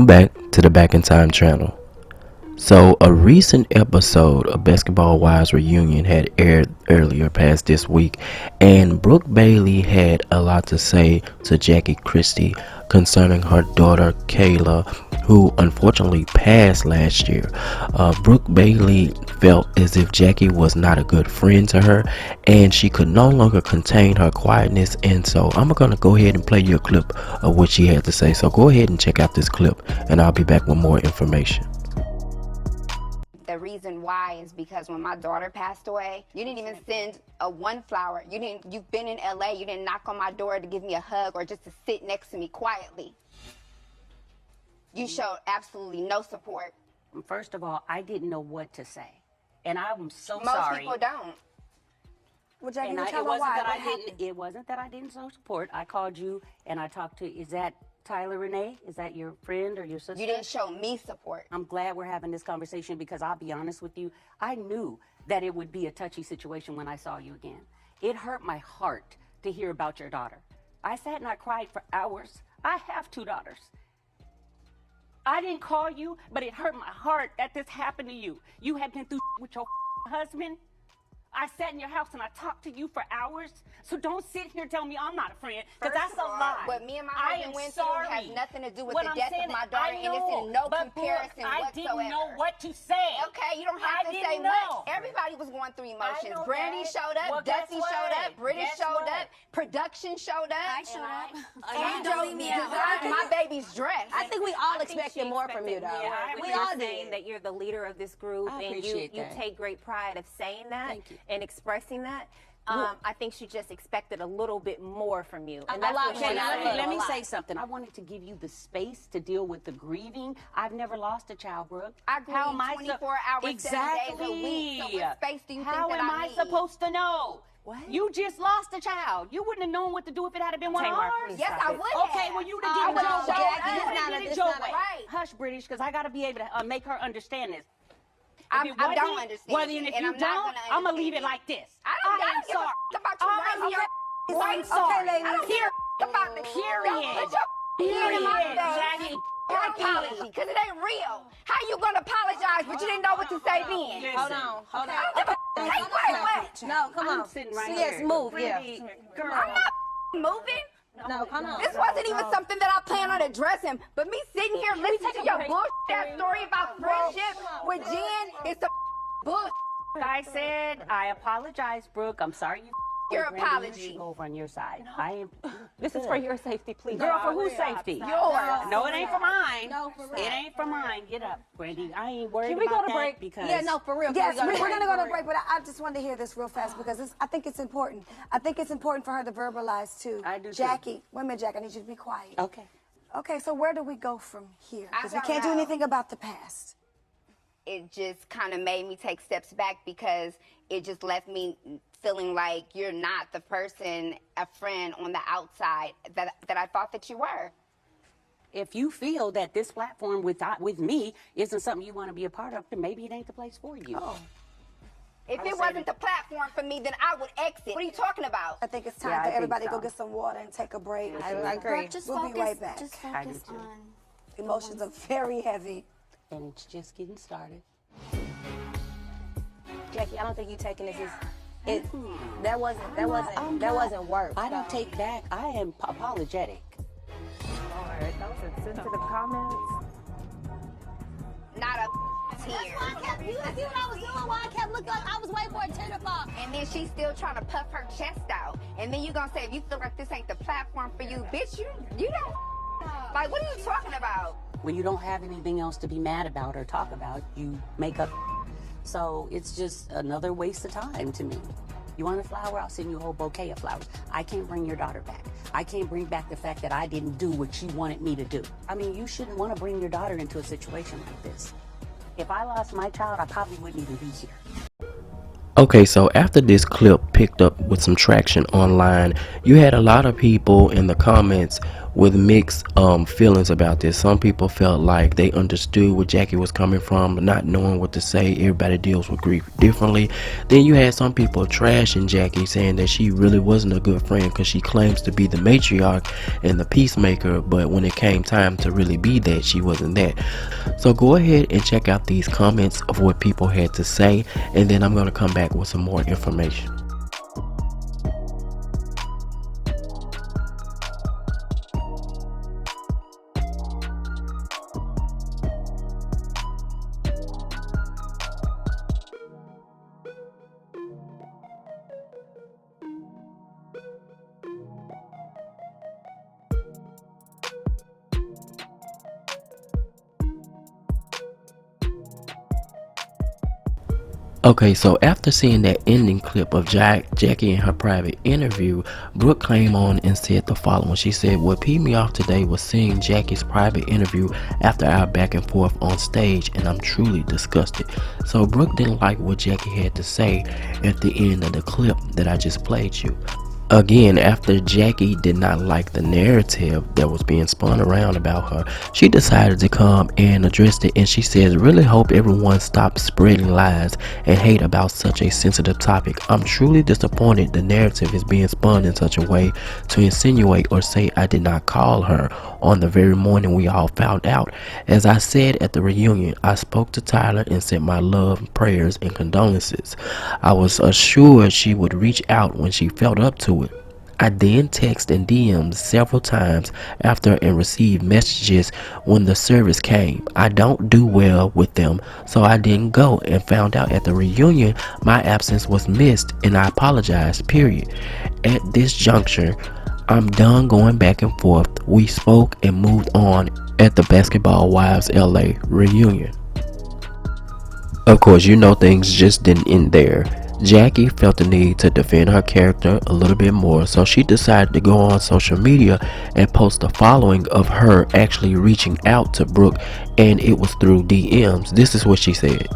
Welcome back to the Back in Time channel. So, a recent episode of Basketball Wives Reunion had aired earlier past this week, and Brooke Bailey had a lot to say to Jackie Christie concerning her daughter Kayla, who unfortunately passed last year. Brooke Bailey felt as if Jackie was not a good friend to her, and she could no longer contain her quietness, and so I'm gonna go ahead and play you a clip of what she had to say. So go ahead and check out this clip, and I'll be back with more information. The reason why is because when my daughter passed away, you didn't even send one flower. You've been in LA, you didn't knock on my door to give me a hug or just to sit next to me quietly. You showed absolutely no support. First of all, I didn't know what to say. And I'm so Most sorry. Most people don't. Well, Jackie, and tell me why. It wasn't that I didn't show support. I called you and I talked to, is that Tyler Renee? Is that your friend or your sister? You didn't show me support. I'm glad we're having this conversation because I'll be honest with you. I knew that it would be a touchy situation when I saw you again. It hurt my heart to hear about your daughter. I sat and I cried for hours. I have 2 daughters. I didn't call you, but it hurt my heart that this happened to you. You have been through with your husband. I sat in your house and I talked to you for hours. So don't sit here and tell me I'm not a friend, because that's a lie. What me and my husband went through has nothing to do with the death of my daughter, and it's in no comparison whatsoever. I didn't know what to say. Okay, you don't have to say much. Everybody was going through emotions. Brandy showed up, Dusty showed up, British showed up, production showed up. I showed up. Angel designed my baby's dress. I think we all expected more from you, though. We all saying that you're the leader of this group, and you take great pride of saying that and expressing that. I think she just expected a little bit more from you. And that's what let me say something. I wanted to give you the space to deal with the grieving. I've never lost a child, Brooke. I grieve 24 hours, 7 days a week. So what space do you think that I need? How am I supposed to know? What? You just lost a child. You wouldn't have known what to do if it had been one of ours. Yes, I would have. Okay, well, you done did it your way. Hush, British, because I got to be able to make her understand this. I don't understand. Well, then if you don't, I'm going to leave it like this. I don't give a about you right here. I'm sorry. I don't care about the period. Jackie. Your apology, because it ain't real. How you going to apologize, but you didn't know what to say then? Hold on. Wait. No, come on. I'm sitting right yes, here. move, Girl. I'm not moving. No, come on. This wasn't even something that I planned on addressing, but me sitting here listening to your bullshit story about friendship with Jen is some bullshit. I said, I apologize, Brooke. I'm sorry you. Your apology. Over on your side. I am. This is for your safety, please. Girl, for whose safety? Yours. No, it ain't for mine. No, for real. It ain't for mine. Get up, Brandy. I ain't worried Can we about go to that break? because. Yeah, no, for real. Yes, we're going to go to break, but I just wanted to hear this real fast because I think it's important. I think it's important for her to verbalize, too. I do, too. Jackie, wait a minute, Jack, I need you to be quiet. Okay. Okay, so where do we go from here? Because we don't can't do know. anything about the past. It just kind of made me take steps back because it just left me feeling like you're not the person, a friend on the outside that I thought that you were. If you feel that this platform with me isn't something you want to be a part of, then maybe it ain't the place for you. Oh. If it wasn't the platform for me, then I would exit. What are you talking about? I think it's time for everybody to go get some water and take a break. I agree. We'll be right back. Just focus on. Emotions are very heavy. And it's just getting started. Jackie, I don't think you taking this as that wasn't work. I don't take back. I am apologetic. Lord, those are sensitive comments. Not a tear. You see what I was doing? Why I kept looking like I was waiting for a tear to fall. And then she's still trying to puff her chest out. And then you gonna say, if you feel like this ain't the platform for you, bitch, you don't. Like, what are you talking about? When you don't have anything else to be mad about or talk about, you make up. So it's just another waste of time to me. You want a flower? I'll send you a whole bouquet of flowers. I can't bring your daughter back. I can't bring back the fact that I didn't do what she wanted me to do. I mean, you shouldn't want to bring your daughter into a situation like this. If I lost my child, I probably wouldn't even be here. Okay, so after this clip picked up with some traction online, you had a lot of people in the comments with mixed feelings about this. Some people felt like they understood where Jackie was coming from, not knowing what to say. Everybody deals with grief differently. Then you had some people trashing Jackie, saying that she really wasn't a good friend because she claims to be the matriarch and the peacemaker, but when it came time to really be that, she wasn't that. So go ahead and check out these comments of what people had to say, and then I'm going to come back with some more information. Okay, so after seeing that ending clip of Jackie in her private interview, Brooke came on and said the following. She said, "What peed me off today was seeing Jackie's private interview after our back and forth on stage, and I'm truly disgusted." So Brooke didn't like what Jackie had to say at the end of the clip that I just played you. Again, after Jackie did not like the narrative that was being spun around about her, she decided to come and address it, and she says, "Really hope everyone stops spreading lies and hate about such a sensitive topic. I'm truly disappointed the narrative is being spun in such a way to insinuate or say I did not call her on the very morning we all found out. As I said at the reunion, I spoke to Tyler and sent my love, prayers, and condolences. I was assured she would reach out when she felt up to it. I then texted and DM'd several times after and received messages when the service came. I don't do well with them, so I didn't go and found out at the reunion my absence was missed, and I apologized, period. At this juncture, I'm done going back and forth. We spoke and moved on at the Basketball Wives LA reunion." Of course, you know things just didn't end there. Jackie felt the need to defend her character a little bit more, so she decided to go on social media and post the following of her actually reaching out to Brooke, and it was through DMs. This is what she said.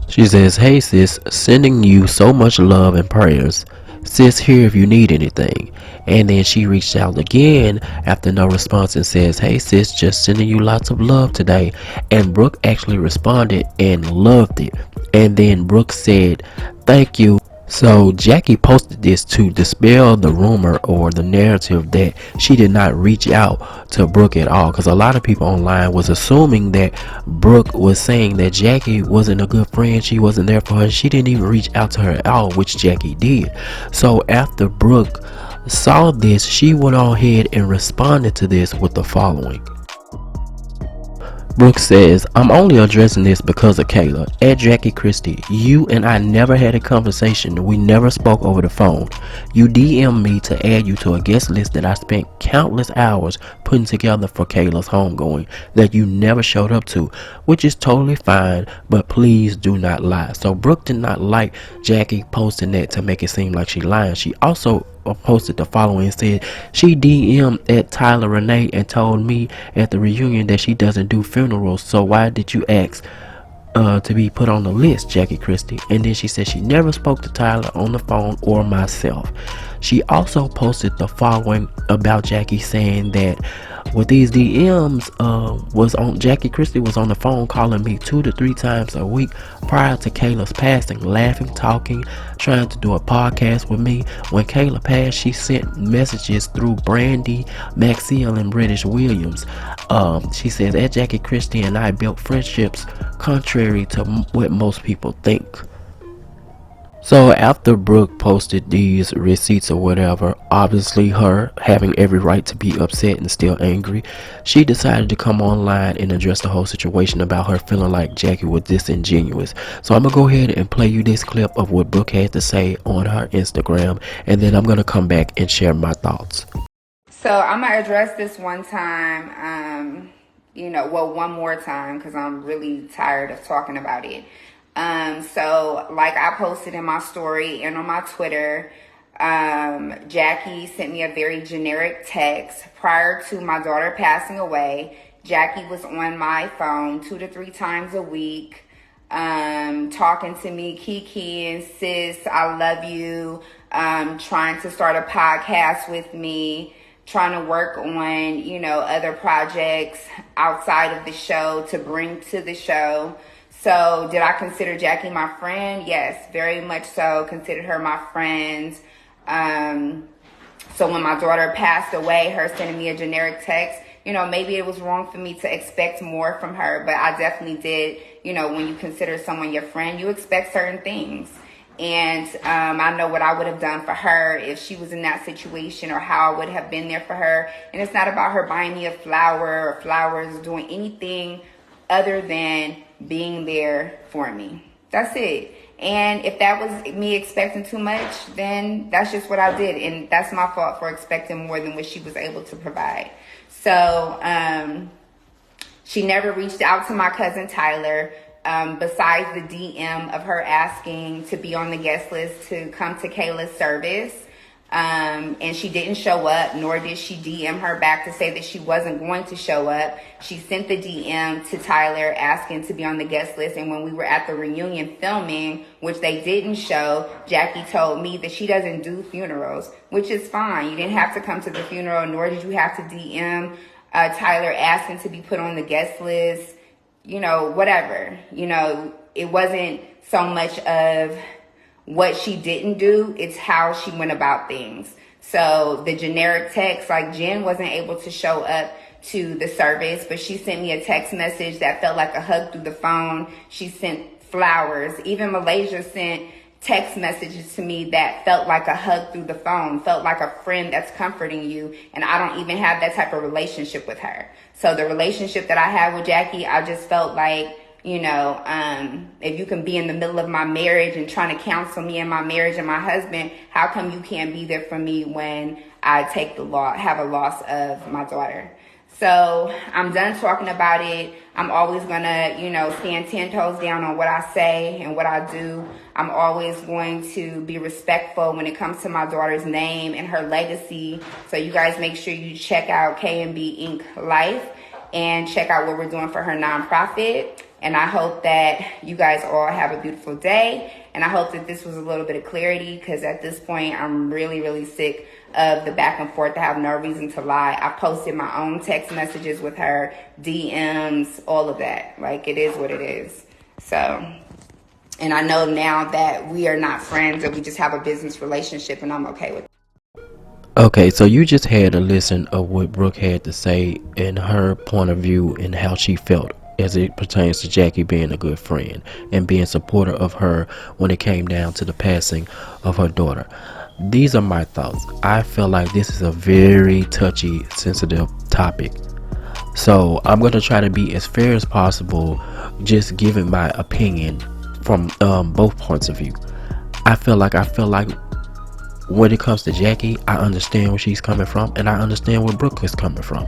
She says, "Hey sis, sending you so much love and prayers. Sis here if you need anything." And then she reached out again after no response and says, "Hey sis, just sending you lots of love today." And Brooke actually responded and loved it. And then Brooke said, "Thank you." So Jackie posted this to dispel the rumor or the narrative that she did not reach out to Brooke at all, because a lot of people online was assuming that Brooke was saying that Jackie wasn't a good friend, she wasn't there for her, she didn't even reach out to her at all, which Jackie did. So after Brooke saw this, she went on ahead and responded to this with the following. Brooke says, "I'm only addressing this because of Kayla. At Jackie Christie, you and I never had a conversation. We never spoke over the phone. You DM'd me to add you to a guest list that I spent countless hours putting together for Kayla's homegoing that you never showed up to, which is totally fine, but please do not lie." So Brooke did not like Jackie posting that to make it seem like she lying. She also posted the following and said, "She DM'd at Tyler Renee and told me at the reunion that she doesn't do funerals, so why did you ask to be put on the list, Jackie Christie?" And then she said she never spoke to Tyler on the phone or myself. She also posted the following about Jackie, saying that with these DMs Jackie Christie was on the phone calling me 2 to 3 times a week prior to Kayla's passing, laughing, talking, trying to do a podcast with me. When Kayla passed, she sent messages through Brandy, Maxiel, and British Williams. She says, "At Jackie Christie and I built friendships contrary to what most people think." So after Brooke posted these receipts or whatever, obviously her having every right to be upset and still angry, she decided to come online and address the whole situation about her feeling like Jackie was disingenuous. So I'm going to go ahead and play you this clip of what Brooke had to say on her Instagram, and then I'm going to come back and share my thoughts. So I'm going to address this one time, one more time, because I'm really tired of talking about it. So like I posted in my story and on my Twitter, Jackie sent me a very generic text prior to my daughter passing away. Jackie was on my phone 2 to 3 times a week, talking to me, Kiki and sis, I love you, trying to start a podcast with me, trying to work on, you know, other projects outside of the show to bring to the show. So did I consider Jackie my friend? Yes, very much so. Considered her my friend. So when my daughter passed away, her sending me a generic text, you know, maybe it was wrong for me to expect more from her, but I definitely did. You know, when you consider someone your friend, you expect certain things. And I know what I would have done for her if she was in that situation, or how I would have been there for her. And it's not about her buying me a flower or flowers, doing anything other than being there for me. That's it. And if that was me expecting too much, then that's just what I did. And that's my fault for expecting more than what she was able to provide. So she never reached out to my cousin Tyler, besides the DM of her asking to be on the guest list to come to Kayla's service. And she didn't show up, nor did she DM her back to say that she wasn't going to show up. She sent the DM to Tyler asking to be on the guest list. And when we were at the reunion filming, which they didn't show, Jackie told me that she doesn't do funerals, which is fine. You didn't have to come to the funeral, nor did you have to DM Tyler asking to be put on the guest list. You know, whatever. You know, it wasn't so much of what she didn't do, it's how she went about things. So the generic text, like Jen wasn't able to show up to the service, but she sent me a text message that felt like a hug through the phone. She sent flowers. Even Malaysia sent text messages to me that felt like a hug through the phone, felt like a friend that's comforting you. And I don't even have that type of relationship with her. So the relationship that I had with Jackie, I just felt like, you know, if you can be in the middle of my marriage and trying to counsel me in my marriage and my husband, how come you can't be there for me when I have a loss of my daughter? So I'm done talking about it. I'm always gonna, you know, stand 10 toes down on what I say and what I do. I'm always going to be respectful when it comes to my daughter's name and her legacy. So you guys make sure you check out K&B Inc. Life and check out what we're doing for her nonprofit. And I hope that you guys all have a beautiful day. And I hope that this was a little bit of clarity, because at this point, I'm really, really sick of the back and forth. I have no reason to lie. I posted my own text messages with her, DMs, all of that. Like, it is what it is. So, and I know now that we are not friends, and we just have a business relationship, and I'm okay with it. Okay, so you just had a listen of what Brooke had to say in her point of view and how she felt as it pertains to Jackie being a good friend and being supportive of her when it came down to the passing of her daughter. These are my thoughts. I feel like this is a very touchy, sensitive topic. So I'm going to try to be as fair as possible, just giving my opinion from both points of view. I feel like when it comes to Jackie, I understand where she's coming from, and I understand where Brooke is coming from.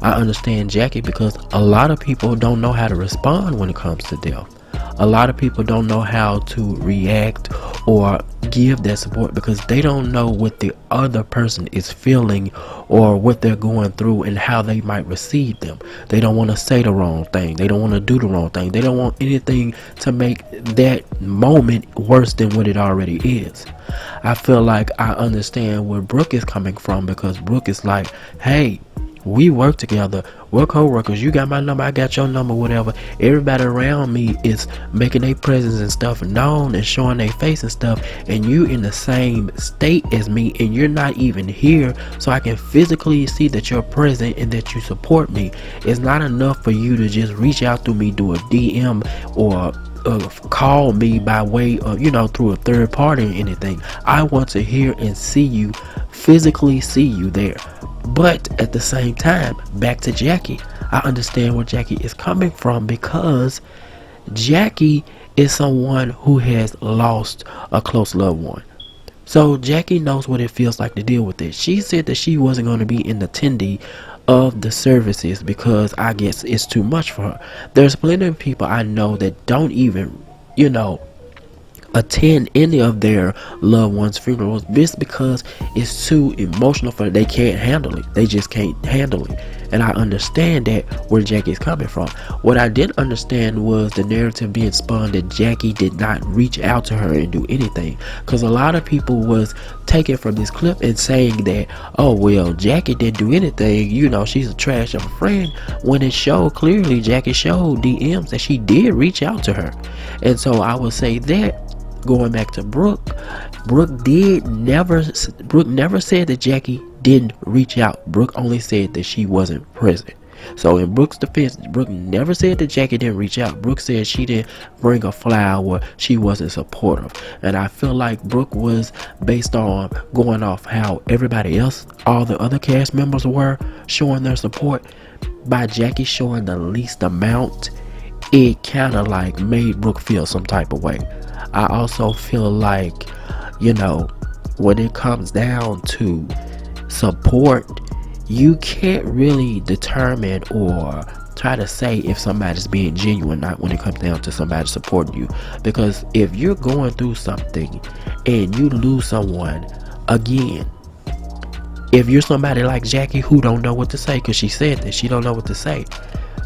I understand Jackie because a lot of people don't know how to respond when it comes to death. A lot of people don't know how to react or give that support because they don't know what the other person is feeling or what they're going through and how they might receive them. They don't want to say the wrong thing. They don't want to do the wrong thing. They don't want anything to make that moment worse than what it already is. I feel like I understand where Brooke is coming from, because Brooke is like, hey, we work together, we're co-workers, you got my number, I got your number, whatever. Everybody around me is making their presence and stuff known and showing their face and stuff, and you in the same state as me, and you're not even here, so I can physically see that you're present and that you support me. It's not enough for you to just reach out through me, do a DM or call me by way of, you know, through a third party or anything. I want to hear and see you, physically see you there. But at the same time, back to Jackie, I understand where Jackie is coming from, because Jackie is someone who has lost a close loved one. So Jackie knows what it feels like to deal with it. She said that she wasn't going to be an attendee of the services because I guess it's too much for her. There's plenty of people I know that don't even, you know, attend any of their loved ones' funerals just because it's too emotional for them. They can't handle it. They just can't handle it. And I understand that where Jackie's coming from. What I didn't understand was the narrative being spun that Jackie did not reach out to her and do anything. Because a lot of people was taking from this clip and saying that, oh well, Jackie didn't do anything, you know, she's a trash of a friend, when it showed clearly, Jackie showed DMs that she did reach out to her. And so I would say that, going back to Brooke never said that Jackie didn't reach out. Brooke only said that she wasn't present. So in Brooke's defense, Brooke never said that Jackie didn't reach out. Brooke said she didn't bring a flower, she wasn't supportive. And I feel like Brooke was based on going off how everybody else, all the other cast members were showing their support. By Jackie showing the least amount, it kind of like made Brooke feel some type of way. I also feel like, you know, when it comes down to support, you can't really determine or try to say if somebody's being genuine or not when it comes down to somebody supporting you. Because if you're going through something and you lose someone, again, if you're somebody like Jackie who don't know what to say, because she said that she don't know what to say,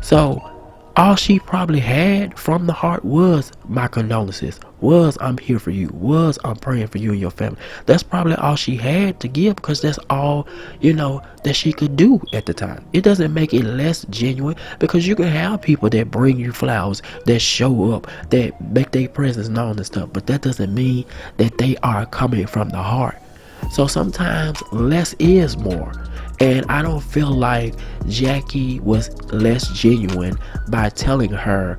so all she probably had from the heart was my condolences, was I'm here for you, was I'm praying for you and your family. That's probably all she had to give, because that's all, you know, that she could do at the time. It doesn't make it less genuine, because you can have people that bring you flowers, that show up, that make their presence known and stuff, but that doesn't mean that they are coming from the heart. So sometimes less is more. And I don't feel like Jackie was less genuine by telling her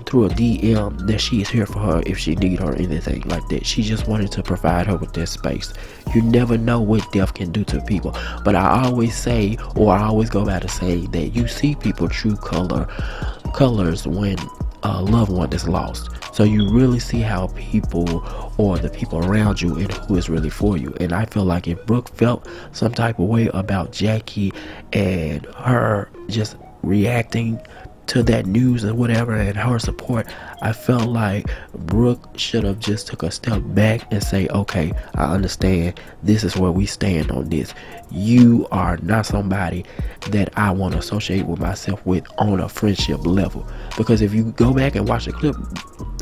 through a DM that she is here for her if she need her or anything like that. She just wanted to provide her with that space. You never know what death can do to people. But I always say, or I always go by to say, that you see people true colors when a loved one is lost. So you really see how people or the people around you and who is really for you. And I feel like if Brooke felt some type of way about Jackie and her just reacting to that news and whatever and her support, I felt like Brooke should have just took a step back and say, okay, I understand, this is where we stand on this. You are not somebody that I want to associate with myself with on a friendship level. Because if you go back and watch the clip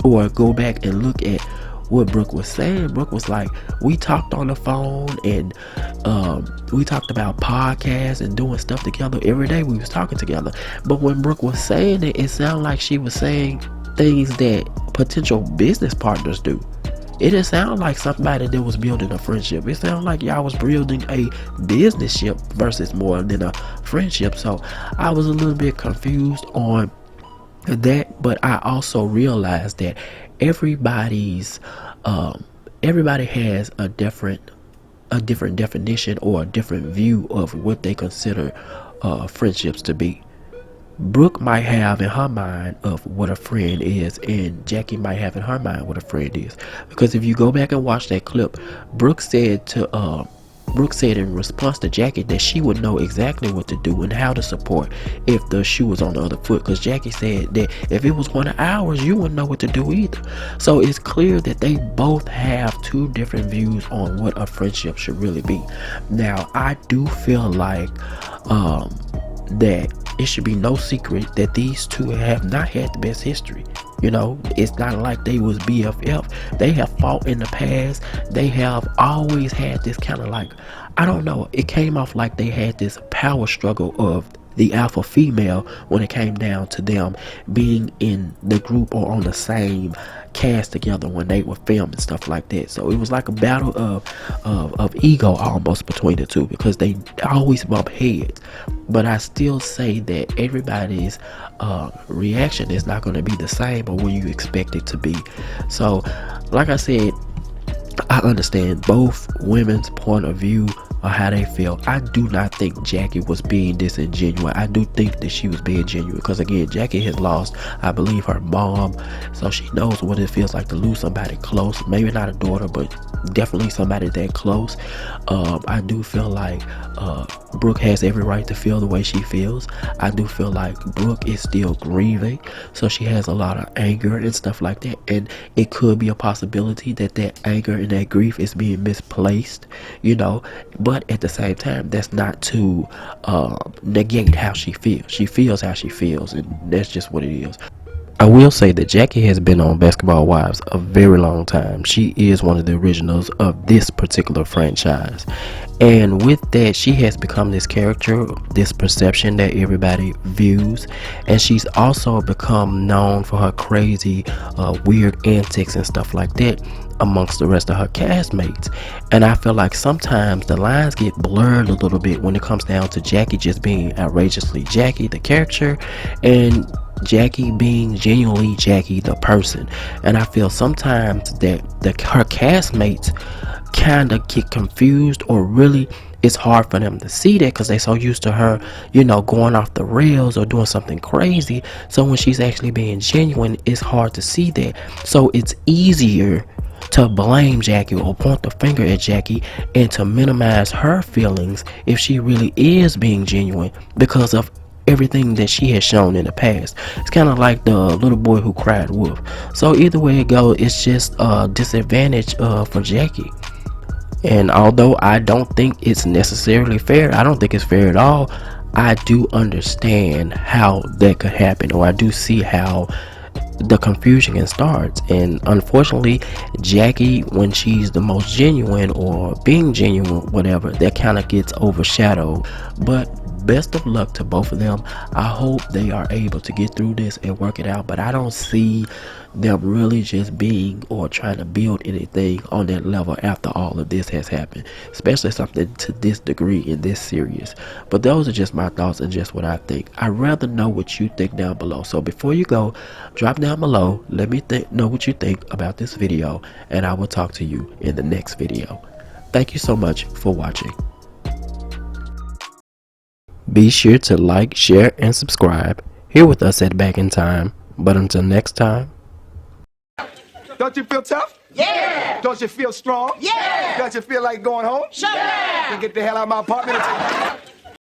or go back and look at what Brooke was saying, Brooke was like, we talked on the phone and we talked about podcasts and doing stuff together every day. We was talking together. But when Brooke was saying it, it sounded like she was saying things that potential business partners do. It didn't sound like somebody that was building a friendship. It sounded like y'all was building a business ship versus more than a friendship. So I was a little bit confused on that, but I also realized that everybody has a different definition or a different view of what they consider friendships to be. Brooke might have in her mind of what a friend is, and Jackie might have in her mind what a friend is. Because if you go back and watch that clip, Brooke said in response to Jackie that she would know exactly what to do and how to support if the shoe was on the other foot. Because Jackie said that if it was one of ours, you wouldn't know what to do either. So it's clear that they both have two different views on what a friendship should really be. Now, I do feel like that it should be no secret that these two have not had the best history. You know, it's not like they was BFF. They have fought in the past. They have always had this kind of like, I don't know, it came off like they had this power struggle of the alpha female when it came down to them being in the group or on the same cast together when they were filming stuff like that. So it was like a battle of ego almost between the two, because they always bump heads. But I still say that everybody's reaction is not going to be the same or what you expect it to be. So like I said, I understand both women's point of view or how they feel. I do not think Jackie was being disingenuous. I do think that she was being genuine, because again, Jackie has lost, I believe, her mom, so she knows what it feels like to lose somebody close. Maybe not a daughter, but definitely somebody that close. I do feel like Brooke has every right to feel the way she feels. I do feel like Brooke is still grieving, so she has a lot of anger and stuff like that, and it could be a possibility that that anger and that grief is being misplaced, you know. But at the same time, that's not to negate how she feels. She feels how she feels, and that's just what it is. I will say that Jackie has been on Basketball Wives a very long time. She is one of the originals of this particular franchise. And with that, she has become this character, this perception that everybody views. And she's also become known for her crazy, weird antics and stuff like that amongst the rest of her castmates. And I feel like sometimes the lines get blurred a little bit when it comes down to Jackie just being outrageously Jackie, the character, and Jackie being genuinely Jackie, the person. And I feel sometimes that her castmates kind of get confused, or really it's hard for them to see that because they're so used to her, you know, going off the rails or doing something crazy. So when she's actually being genuine, it's hard to see that. So it's easier to blame Jackie or point the finger at Jackie and to minimize her feelings if she really is being genuine because of everything that she has shown in the past. It's kind of like the little boy who cried wolf. So either way it goes, it's just a disadvantage for Jackie. And although I don't think it's necessarily fair, I don't think it's fair at all, I do understand how that could happen, or I do see how the confusion can start. And unfortunately, Jackie, when she's the most genuine or being genuine, whatever, that kind of gets overshadowed. But best of luck to both of them. I hope they are able to get through this and work it out, but I don't see them really just being or trying to build anything on that level after all of this has happened, especially something to this degree and this serious. But those are just my thoughts and just what I think. I'd rather know what you think down below. So before you go, drop down below, let me know what you think about this video, and I will talk to you in the next video. Thank you so much for watching. Be sure to like, share, and subscribe here with us at Back in Time. But until next time. Don't you feel tough? Yeah. Don't you feel strong? Yeah. Don't you feel like going home? Sure. Yeah. Then get the hell out of my apartment.